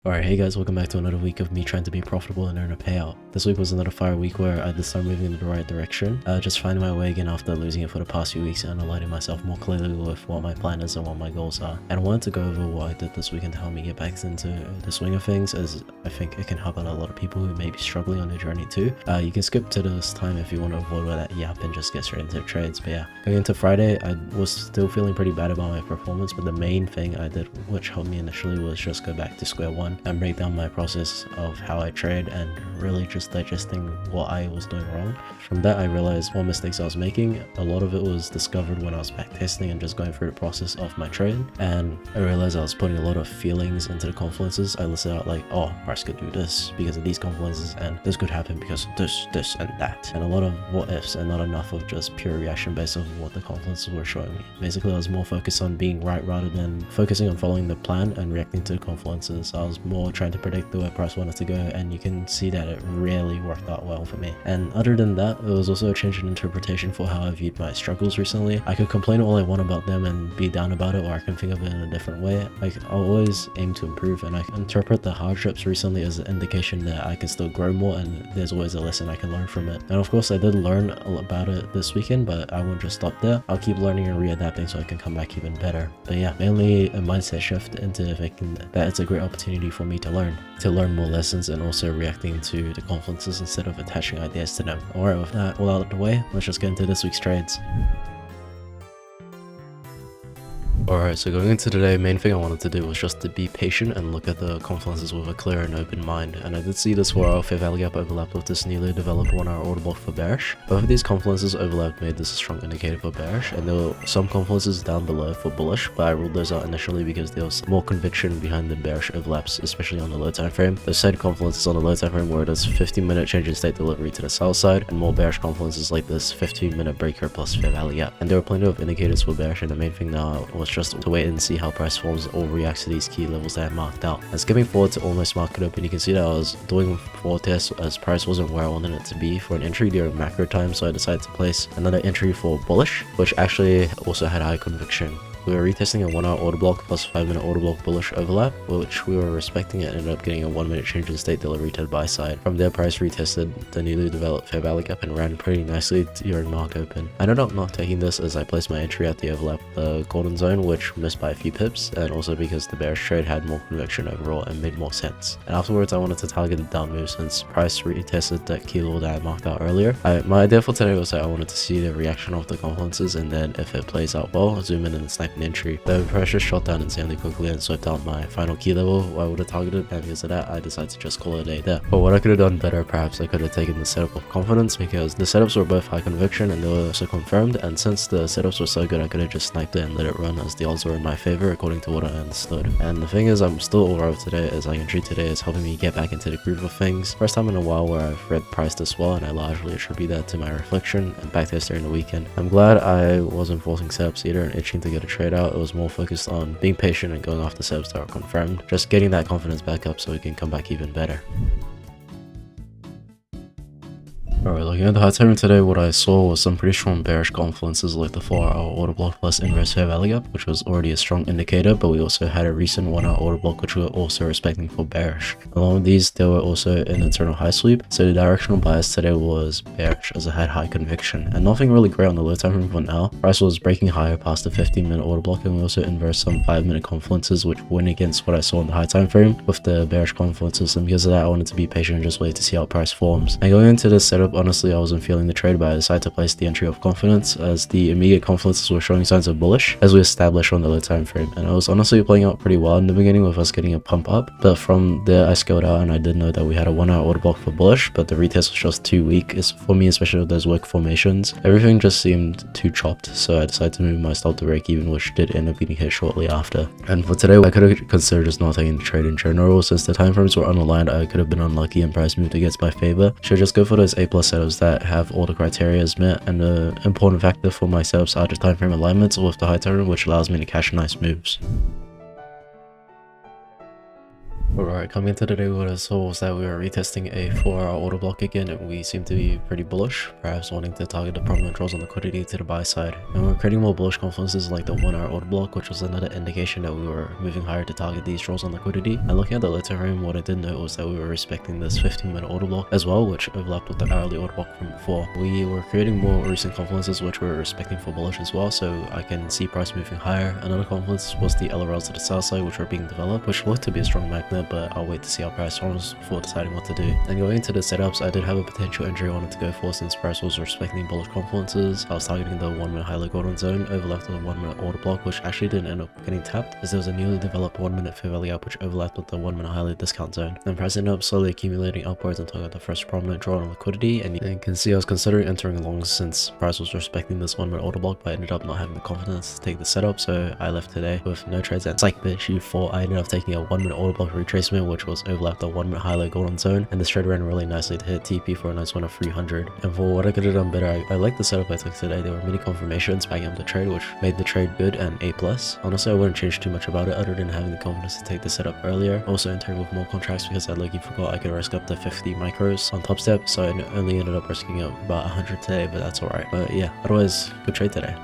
Alright, hey guys, welcome back to another week of me trying to be profitable and earn a payout. This week was another fire week where I did start moving in the right direction, just finding my way again after losing it for the past few weeks and aligning myself more clearly with what my plan is and what my goals are. And I wanted to go over what I did this weekend to help me get back into the swing of things, as I think it can help out a lot of people who may be struggling on their journey too. You can skip to this time if you want to avoid all that yap and just get straight into the trades. But yeah, going into Friday, I was still feeling pretty bad about my performance, but the main thing I did which helped me initially was just go back to square one and break down my process of how I trade and really just digesting what I was doing wrong. From that, I realized what mistakes I was making. A lot of it was discovered when I was back testing and just going through the process of my trade, and I realized I was putting a lot of feelings into the confluences. I listed out like, oh, price could do this because of these confluences, and this could happen because of this and that, and a lot of what ifs and not enough of just pure reaction based on what the confluences were showing me. Basically, I was more focused on being right rather than focusing on following the plan and reacting to the confluences. I was more trying to predict the way price wanted to go, and you can see that it really worked out well for me. And other than that, it was also a change in interpretation for how I viewed my struggles recently. I could complain all I want about them and be down about it, or I can think of it in a different way. Like, I'll always aim to improve, and I interpret the hardships recently as an indication that I can still grow more, and there's always a lesson I can learn from it. And of course, I did learn about it this weekend, but I won't just stop there. I'll keep learning and readapting so I can come back even better. But yeah, mainly a mindset shift into thinking that it's a great opportunity for me to learn more lessons, and also reacting to the confluences instead of attaching ideas to them. Alright, with that all out of the way, let's just get into this week's trades. Alright, so going into today, main thing I wanted to do was just to be patient and look at the confluences with a clear and open mind. And I did see this where our fair value gap overlapped with this newly developed 1 hour order block for bearish. Both of these confluences overlapped made this a strong indicator for bearish, and there were some confluences down below for bullish, but I ruled those out initially because there was more conviction behind the bearish overlaps, especially on the low time frame. Those said confluences on the low time frame where it does 15-minute change in state delivery to the sell side, and more bearish confluences like this 15-minute breaker plus fair value gap. And there were plenty of indicators for bearish, and the main thing now was just to wait and see how price forms or reacts to these key levels that I marked out. And skipping forward to almost market open, you can see that I was doing forward tests as price wasn't where I wanted it to be for an entry during macro time, so I decided to place another entry for bullish, which actually also had high conviction. We were retesting a 1 hour order block plus 5-minute order block bullish overlap, which we were respecting, and ended up getting a 1-minute change in state delivery to the buy side. From there, price retested the newly developed fair value gap and ran pretty nicely during market open. I ended up not taking this as I placed my entry at the overlap the golden zone, which missed by a few pips, and also because the bearish trade had more conviction overall and made more sense. And afterwards, I wanted to target the down move since price retested that key level that I marked out earlier. My idea for today was that I wanted to see the reaction of the confluences, and then if it plays out well, zoom in and snipe an entry. The pressure shot down insanely quickly and swept out my final key level I would have targeted, and because of that, I decided to just call it a day there. But what I could have done better, perhaps I could have taken the setup of confidence, because the setups were both high conviction and they were also confirmed, and since the setups were so good, I could have just sniped it and let it run, as the odds were in my favor according to what I understood. And the thing is, I'm still alright with today, as I can treat today as helping me get back into the groove of things. First time in a while where I've read price this well, and I largely attribute that to my reflection and backtest during the weekend. I'm glad I wasn't forcing setups either and itching to get a trade out. It was more focused on being patient and going after setups that are confirmed, just getting that confidence back up so we can come back even better. Alright, looking at the high time today, what I saw was some pretty strong bearish confluences like the 4 hour order block plus inverse fair value gap, which was already a strong indicator, but we also had a recent 1 hour order block which we were also respecting for bearish. Along with these, there were also an internal high sweep, so the directional bias today was bearish as it had high conviction, and nothing really great on the low time frame for now. Price was breaking higher past the 15-minute order block, and we also inversed some 5-minute confluences which went against what I saw in the high time frame with the bearish confluences, and because of that, I wanted to be patient and just wait to see how price forms. And going into this setup, honestly, I wasn't feeling the trade, but I decided to place the entry of confidence, as the immediate confluences were showing signs of bullish as we established on the low time frame, and it was honestly playing out pretty well in the beginning with us getting a pump up, but from there I scaled out, and I did know that we had a 1 hour order block for bullish, but the retest was just too weak for me, especially with those wick formations. Everything just seemed too chopped, so I decided to move my stop to break even, which did end up getting hit shortly after. And for today, I could have considered just not taking the trade in general, since the time frames were unaligned. I could have been unlucky and price moved against my favor. Should just go for those A+ setups that have all the criteria met, and the important factor for my setups are the time frame alignments with the high time, which allows me to catch nice moves. Alright, coming into today, what I saw was that we were retesting a 4-hour order block again, and we seem to be pretty bullish, perhaps wanting to target the prominent draws on liquidity to the buy side. And we're creating more bullish confluences like the 1-hour order block, which was another indication that we were moving higher to target these draws on liquidity. And looking at the low time, what I did note was that we were respecting this 15-minute order block as well, which overlapped with the hourly order block from before. We were creating more recent confluences, which we were respecting for bullish as well, so I can see price moving higher. Another confluence was the LRLs to the south side, which were being developed, which looked to be a strong magnet, but I'll wait to see how price forms before deciding what to do. And going into the setups, I did have a potential entry I wanted to go for since price was respecting bullish confluences. I was targeting the 1-minute high low golden zone, overlapped with the 1-minute order block, which actually didn't end up getting tapped as there was a newly developed 1-minute fair value gap which overlapped with the 1-minute high low discount zone. And price ended up slowly accumulating upwards until I got the first prominent draw on liquidity, and you can see I was considering entering long since price was respecting this 1-minute order block, but I ended up not having the confidence to take the setup, so I left today with no trades. And psych bitch, you thought I ended up taking a 1-minute order block retracement, which was overlapped the 1-minute high low golden zone, and this trade ran really nicely to hit TP for a nice one of 300. And for what I could have done better, I like the setup I took today. There were many confirmations backing up the trade, which made the trade good and A+. Honestly, I wouldn't change too much about it other than having the confidence to take the setup earlier. Also entered with more contracts because I lucky forgot I could risk up to 50 micros on top step, so I only ended up risking up about 100 today, but that's alright. But yeah, otherwise, good trade today.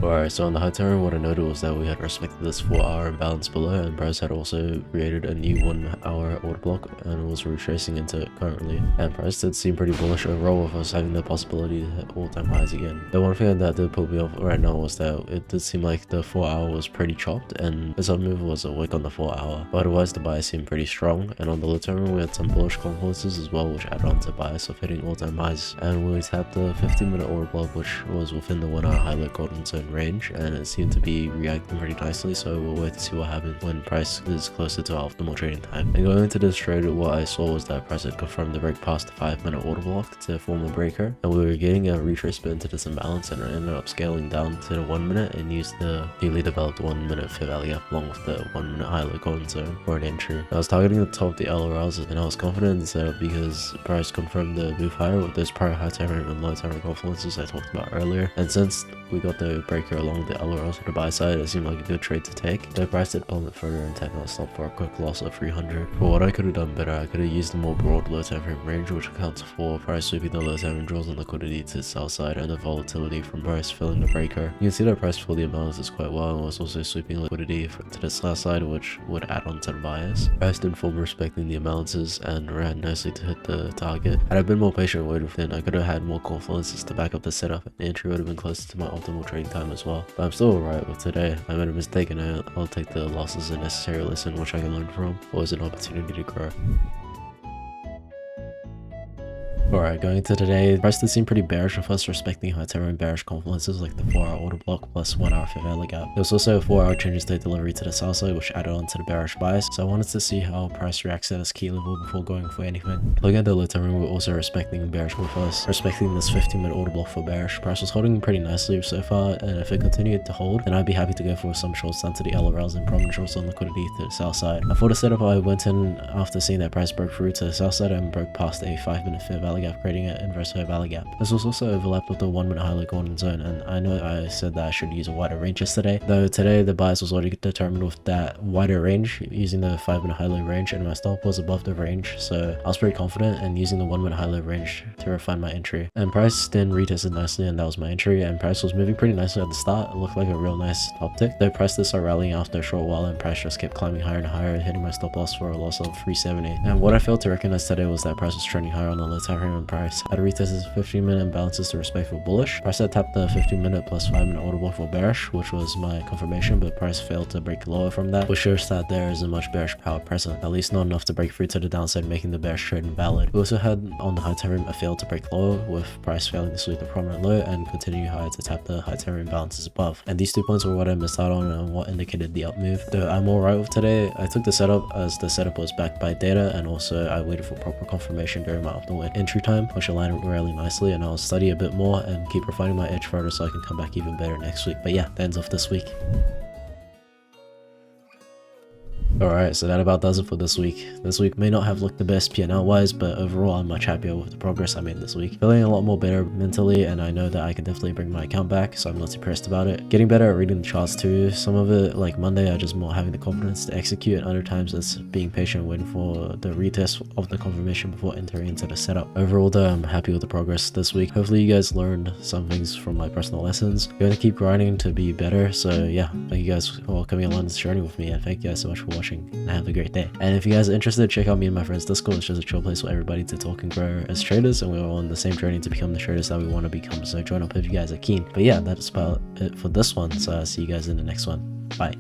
Alright, so on the high term, what I noted was that we had respected this 4-hour imbalance below, and price had also created a new 1-hour order block and was retracing into it currently. And price did seem pretty bullish overall, with us having the possibility to hit all-time highs again. The one thing that did put me off right now was that it did seem like the 4-hour was pretty chopped, and this move was a wick on the 4-hour. But otherwise, the buy seemed pretty strong, and on the low term, we had some bullish confluences as well, which added on to bias of hitting all-time highs. And we tapped the 15-minute order block, which was within the 1-hour high low golden zone range, and it seemed to be reacting pretty nicely, so we'll wait to see what happens when price is closer to our optimal trading time. And going into this trade, what I saw was that price had confirmed the break past the 5-minute order block to form a breaker, and we were getting a retracement into this imbalance, and it ended up scaling down to the 1 minute and used the newly developed 1-minute fair value gap along with the 1-minute high low golden zone for an entry. I was targeting the top of the LRLs, and I was confident in the setup because price confirmed the move higher with those prior high time and low time confluences I talked about earlier, and since we got the breaker along the LRLs to the buy side, it seemed like a good trade to take. The price did plummet further and technical stop for a quick loss of 300. For what I could have done better, I could have used a more broad low time frame range, which accounts for price sweeping the low time frame draws on liquidity to the south side and the volatility from price filling the breaker. You can see that price filled the imbalances quite well and was also sweeping liquidity to the south side, which would add on to the bias. Price did form respecting the imbalances and ran nicely to hit the target. Had I been more patient and waited within, I could have had more confluences to back up the setup, and the entry would have been closer to my optimal trading time as well. But I'm still alright with today. I made a mistake and I'll take the loss as a necessary lesson which I can learn from, or as an opportunity to grow. Alright, going into today, price did seem pretty bearish with us respecting high time and bearish confluences like the 4-hour order block plus 1-hour fair value gap. There was also a 4-hour change in state delivery to the south side, which added on to the bearish bias, so I wanted to see how price reacts at this key level before going for anything. Looking at the low time, we're also respecting bearish with us, respecting this 15-minute order block for bearish. Price was holding pretty nicely so far, and if it continued to hold, then I'd be happy to go for some shorts down to the LRLs and prominent shorts on liquidity to the south side. And for the setup, I went in after seeing that price broke through to the south side and broke past a 5-minute fair value gap, creating an inverse fair value gap. This was also overlapped with the 1-minute high low golden zone, and I know I said that I should use a wider range yesterday, though today the bias was already determined with that wider range using the 5-minute high low range, and my stop was above the range, so I was pretty confident in using the 1-minute high low range to refine my entry. And price then retested nicely, and that was my entry, and price was moving pretty nicely at the start. It looked like a real nice top tick, though price did start rallying after a short while, and price just kept climbing higher and higher, hitting my stop loss for a loss of 370. And what I failed to recognize today was that price was trending higher on the low time frame, and price had retested 15-minute imbalances to respect for bullish. Price had tapped the 15-minute plus 5-minute order block for bearish, which was my confirmation, but price failed to break lower from that, which shows that there isn't much bearish power present, at least not enough to break through to the downside, making the bearish trade invalid. We also had on the high time frame a fail to break lower, with price failing to sweep the prominent low and continue higher to tap the high time frame imbalances above. And these 2 points were what I missed out on and what indicated the up move. Though I'm alright with today, I took the setup as the setup was backed by data, and also I waited for proper confirmation during my optimal entry time, which aligned really nicely, and I'll study a bit more and keep refining my edge further so I can come back even better next week. But yeah, that ends off this week. Alright, so that about does it for this week. This week may not have looked the best P&L wise, but overall I'm much happier with the progress I made this week. Feeling a lot more better mentally, and I know that I can definitely bring my account back, so I'm not too pressed about it. Getting better at reading the charts too. Some of it, like Monday, I just more having the confidence to execute, and other times it's being patient and waiting for the retest of the confirmation before entering into the setup. Overall though, I'm happy with the progress this week. Hopefully you guys learned some things from my personal lessons. I'm going to keep grinding to be better, so yeah, thank you guys for coming along this journey with me, and thank you guys so much for watching, and have a great day. And if you guys are interested, check out me and my friends Discord. It's just a chill place for everybody to talk and grow as traders, and we're all on the same journey to become the traders that we want to become, so join up if you guys are keen. But yeah, that's about it for this one, so I'll see you guys in the next one. Bye.